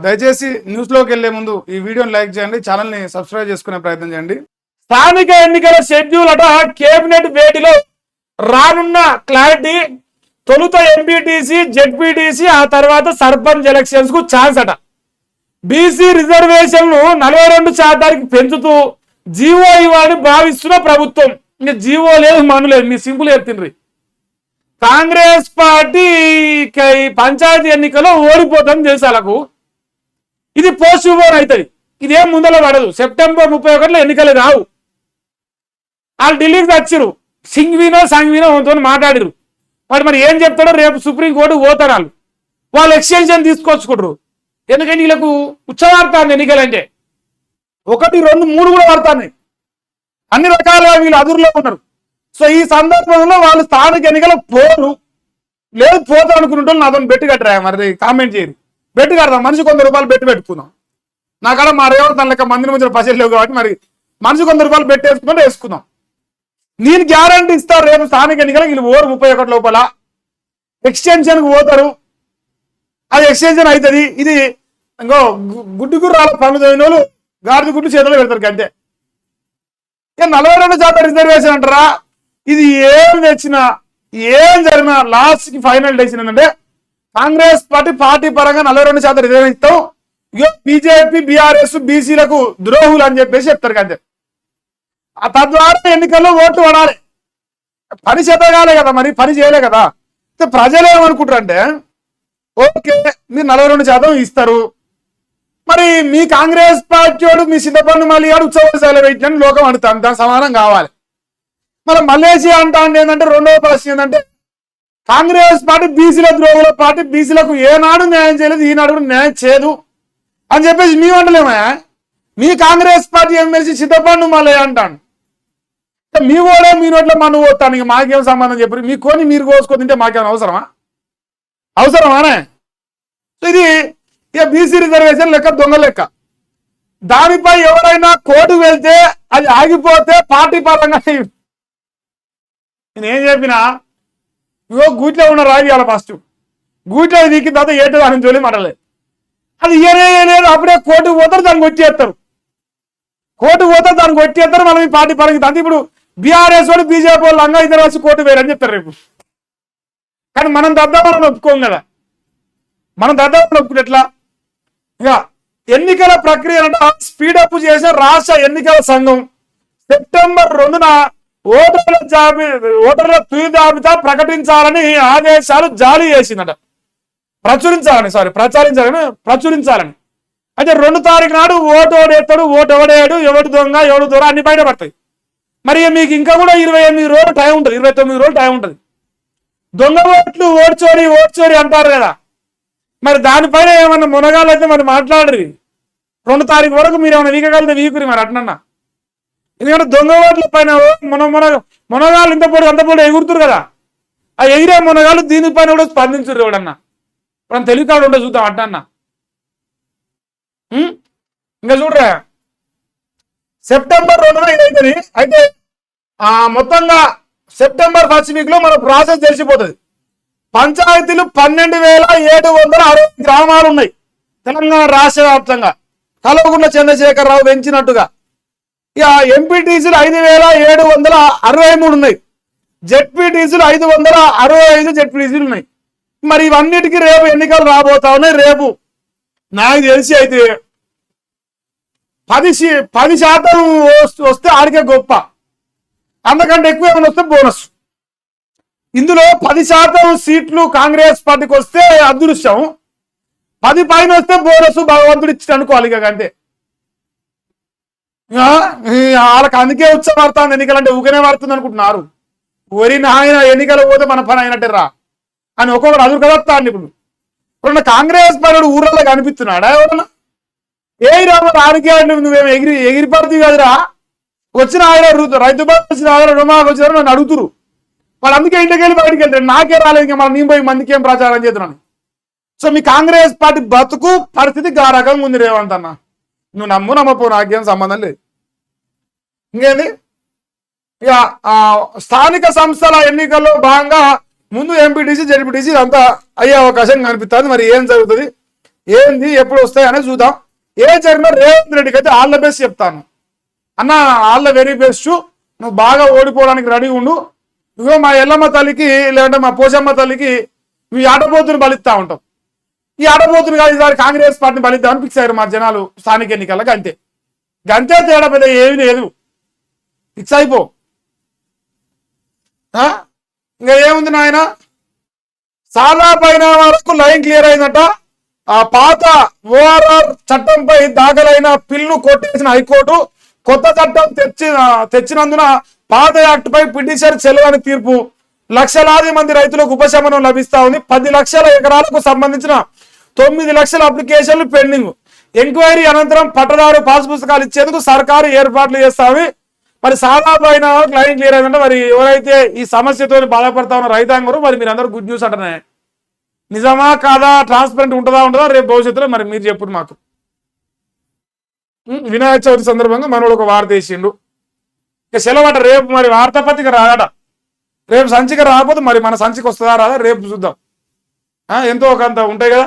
దయచేసి న్యూస్లోకి వెళ్లే ముందు ఈ వీడియోని లైక్ చేయండి, ఛానల్ని సబ్స్క్రైబ్ చేసుకునే ప్రయత్నం చేయండి. స్థానిక ఎన్నికల షెడ్యూల్ అట కేబినెట్ భేటీలో రానున్న క్లారిటీ. తొలుత ఎంపీటీసీ, జెడ్పీటీసీ, ఆ తర్వాత సర్పంచ్ ఎలక్షన్స్ కు ఛాన్స్ అట. బీసీ రిజర్వేషన్లు 42% పెంచుతూ జీవో ఇవ్వాలని భావిస్తున్న ప్రభుత్వం. ఇంకా జీవో లేదు, మను లేదు, మీ సింపుల్ చెప్తుండ్రి. కాంగ్రెస్ పార్టీ పంచాయతీ ఎన్నికల్లో ఓడిపోతుంది దేశాలకు. ఇది పోస్ట్ పోన్ అవుతుంది, ఇదేం ముందర పడదు. సెప్టెంబర్ 31 ఎన్నికలు రావు. వాళ్ళు ఢిల్లీకి వచ్చారు, సంఘ్వీనో మాట్లాడిరు. వాడు మరి ఏం చెప్తాడో రేపు సుప్రీంకోర్టు పోతారు. వాళ్ళు ఎక్స్టెన్షన్ తీసుకొచ్చుకుంటారు. ఎందుకంటే వీళ్ళకు ఉచ్చవార్తాన్ని ఎన్నికలంటే 1, 2, 3 కూడా పడతాయి. అన్ని రకాలుగా వీళ్ళు అదురులో ఉన్నారు. సో ఈ సందర్భంలో వాళ్ళు స్థానిక ఎన్నికలకు పోరు, లేదు పోతారు అనుకుంటే నాతో బెట్టు కట్టరా, మరి కామెంట్ చేయరు. బెట్టు కడదాం, మనిషికి 100 రూపాయలు పెట్టుకుందాం. నాకాడ మా రేవర్ తన లెక్క మందిని మధ్య పైసలు లేవు కాబట్టి మరి మనిషికి 100 రూపాయలు వేసుకుంటే వేసుకుందాం. నేను గ్యారంటీ ఇస్తారు, రేపు స్థానిక ఎన్నికలకు వీళ్ళు ఓరు 31 లోపల ఎక్స్టెన్షన్కి పోతారు. అది ఎక్స్టెన్షన్ అవుతుంది. ఇది ఇంకో గుడ్డు గుర్రాల పనులు చదివిన వాళ్ళు గాడిద గుడ్డు చేతులు పెడతారు అంతే. ఇక 42% రిజర్వేషన్ అంటారా, ఇది ఏం తెచ్చినా ఏం జరిగినా లాస్ట్కి ఫైనల్ డెసిషన్ ఏంటంటే కాంగ్రెస్ పార్టీ పరంగా 42% రిజర్వేషన్ ఇస్తాం, ఇగో బీజేపీ, బీఆర్ఎస్ బీసీలకు ద్రోహులు అని చెప్పేసి చెప్తారు అంతే. తద్వారా ఎన్నికల్లో ఓట్లు పడాలి. పని చేతగాలే కదా, మరి పని చేయలే కదా. ప్రజలు ఏమనుకుంటారు అంటే ఓకే మీరు 42% ఇస్తారు, మరి మీ కాంగ్రెస్ పార్టీ వాడు మీ చింతపండు మళ్ళీ ఉత్సవాలు సెలబ్రేట్ లోకం అడుగుతాను, దానికి సమాధానం కావాలి. మరి మలేషియా అంటే ఏంటంటే రెండవ ప్రశ్న ఏంటంటే కాంగ్రెస్ పార్టీ బీసీల ద్రోహుల పార్టీ, బీసీలకు ఏనాడు న్యాయం చేయలేదు, ఈనాడు కూడా న్యాయం చేయదు అని చెప్పేసి మీ వంటలేమా. మీ కాంగ్రెస్ పార్టీ ఎమ్మెల్సీ చింతపండు మళ్ళీ అంటాను, మీ కూడా మీ నోట్లో మన్ను పోతాను, ఇక మాకేం సంబంధం చెప్పారు. మీ కొని మీరు కోసుకొని తింటే మాకేమైనా అవసరమానే. ఇది ఇక బీసీ రిజర్వేషన్ లెక్క, దొంగ లెక్క. దానిపై ఎవరైనా కోర్టుకు వెళ్తే అది ఆగిపోతే పార్టీ పరంగా నేను ఏం చెప్పినా ఇగో గూట్లో ఉన్న రాయి ఇవ్వాలి, ఫస్ట్ గూట్లో దిక్కి తర్వాత ఏటో అని చోలి మాటలేదు. అది ఇయనే లేదు, అప్పుడే కోర్టుకు పోతారు, దానికి వచ్చేస్తారు. కోర్టుకు పోతారు, దానికి వచ్చేస్తారు. మనం ఈ పార్టీ పరంగా అంతే. ఇప్పుడు బీఆర్ఎస్ వాళ్ళు బీజేపీ వాళ్ళు అంగా ఇద్దరు వచ్చి కోర్టు వేరని చెప్తారు రేపు. కానీ మనం దద్దామని ఒప్పుకోం కదా, మనం దద్దామని ఒప్పుకుంటే ఎట్లా. ఇక ఎన్నికల ప్రక్రియ స్పీడప్ చేసిన రాష్ట్ర ఎన్నికల సంఘం సెప్టెంబర్ 2న ఓటర్ల తుది జాబితా ప్రకటించాలని ఆదేశాలు జారీ చేసిందట. ప్రచురించాలని. అయితే 2 తారీఖు నాడు ఓటు ఓడేస్తాడు, ఓటు ఎవడేడు, ఎవడు దొంగ, ఎవడు దొర అన్ని బయటపడతాయి. మరి మీకు ఇంకా కూడా 28 రోజులు టైం ఉంటుంది, 29 రోజులు టైం ఉంటుంది. దొంగ ఓట్లు, ఓడ్చోరి అంటారు కదా, మరి దానిపైన ఏమన్నా మునగాలు అయితే మరి మాట్లాడరు. 2 తారీఖు వరకు మీరు ఏమైనా వీకగలిగితే వీకురి మరి అట్లన్నా. ఎందుకంటే దొంగ ఓట్ల పైన మునగాలు అంత పొడి ఎగురుతురు కదా, ఆ ఎగిరే మునగాలు దీనిపైన కూడా స్పందించరు ఎవడన్నా. మనం తెలివికాడు ఉంటే చూద్దాం అట్టన్నా. ఇంకా చూడరా, సెప్టెంబర్ 2న ఇదైతుంది. అయితే మొత్తంగా సెప్టెంబర్ 1st వీక్ లో మన ప్రాసెస్ తెలిసిపోతుంది. పంచాయతీలు 12,760 గ్రామాలు ఉన్నాయి తెలంగాణ రాష్ట్ర వ్యాప్తంగా, కల్వకుంట్ల చంద్రశేఖరరావు పెంచినట్టుగా. ఇక ఎంపీటీసీలు 5,763 ఉన్నాయి, జెడ్పీటీసీలు 565 జెడ్పీటీసీలు ఉన్నాయి. మరి ఇవన్నిటికీ రేపు ఎన్నికలు రాబోతా ఉన్నాయి. రేపు నాకు తెలిసి అయితే 10% వస్తే ఆడికే గొప్ప, అంతకంటే ఎక్కువ ఏమైనా వస్తే బోనస్. ఇందులో 10% సీట్లు కాంగ్రెస్ పార్టీకి వస్తే అదృష్టం, 10 పైన వస్తే బోనస్ భగవంతుడు ఇచ్చి అనుకోవాలి. ఇక అంతే. వాళ్ళకి అందుకే ఉత్సవాడుతుంది ఎన్నికలంటే, ఊకనే పడుతుంది అనుకుంటున్నారు. వరి నాయన ఎన్నికలు పోతే మన పని అయినట్టే రా అని ఒక్కొక్కరు అదురు కదస్తాను. ఇప్పుడు కాంగ్రెస్ పార్టీ ఊర్లలో కనిపిస్తున్నాడా ఎవరన్నా? ఏ రామ రాజకీయాలు నువ్వేమో ఎగిరి పడుతుంది కదరా, వచ్చిన ఆయన రైతు బంధు వచ్చిన రుణమాకు వచ్చిన నన్ను అడుగుతురు. వాళ్ళు అందుకే ఇంటికి వెళ్ళి బయటికి వెళ్తారు, నాకే రాలేదు ఇంకా మనం నేను పోయి మందికి ఏం ప్రచారం చేస్తున్నాను. సో మీ కాంగ్రెస్ పార్టీ బతుకు పరిస్థితి గారకంగా ఉంది రేవంత్ అన్న. నువ్వు నమ్మపో, నాకేం సంబంధం లేదు. ఇంకేంది, ఇక స్థానిక సంస్థల ఎన్నికల్లో భాగంగా ముందు ఎంపీటీసీ, జెడ్పీటీసీ అంతా అయ్యే అవకాశం కనిపిస్తుంది. మరి ఏం జరుగుతుంది ఏంది ఎప్పుడు వస్తాయి అనేది చూద్దాం. ఏం జరిగినా రేవంత్ రెడ్డికి అయితే ఆల్ ద బెస్ట్ చెప్తాను అన్న, ఆల్ ద వెరీ బెస్ట్. నువ్వు బాగా ఓడిపోవడానికి రెడీ ఉండు. ఇగో మా ఎల్లమ్మ తల్లికి లేదంటే మా పోచమ్మ తల్లికి నువ్వు ఈ ఆటపోతుని బలిస్తా ఉంటావు. ఈ ఆటపోతుని కాదు ఈసారి కాంగ్రెస్ పార్టీని బలిద్దామని ఫిక్స్ అయ్యారు మా జనాలు స్థానిక ఎన్నికలకు. అంతే గంతే తేడా, పెద్ద ఏమీ లేదు. ఫిక్స్ అయిపో. ఇంకా ఏముంది నాయన, చాలా పైన వరకు లైన్ క్లియర్ అయిందట. ఆ పాత ఓఆర్ఆర్ చట్టంపై దాఖలైన పిల్లు కొట్టేసిన హైకోర్టు కొత్త చట్టం తెచ్చినందున పాత యాక్ట్ పై పిటిషన్ చెల్లదని తీర్పు. లక్షలాది మంది రైతులకు ఉపశమనం లభిస్తా ఉంది. 10 లక్షల ఎకరాలకు సంబంధించిన 9 లక్షల అప్లికేషన్లు పెండింగ్. ఎంక్వైరీ అనంతరం పట్టదారు పాస్ పుస్తకాలు ఇచ్చేందుకు సర్కారు ఏర్పాట్లు చేస్తామని. మరి చాలా పైన లైన్ క్లియర్ అయిందంటే మరి ఎవరైతే ఈ సమస్యతో బాధపడతా ఉన్న రైతాంగం మరి మీరు అందరూ గుడ్ న్యూస్ అంటున్నా. నిజమా కాదా, ట్రాన్స్పరెంట్ ఉంటుందా రేపు భవిష్యత్తులో మరి మీరు చెప్పుడు మాకు. వినాయక చవితి సందర్భంగా మనోడు ఒక వార్త వేసిండు. ఇక సెలవట రేపు మరి వార్తాపత్రిక రాదట. రేపు సంచిక రాకపోతే మరి మన సంచిక వస్తుందా రాదా రేపు చూద్దాం. ఎంతో కొంత ఉంటాయి కదా.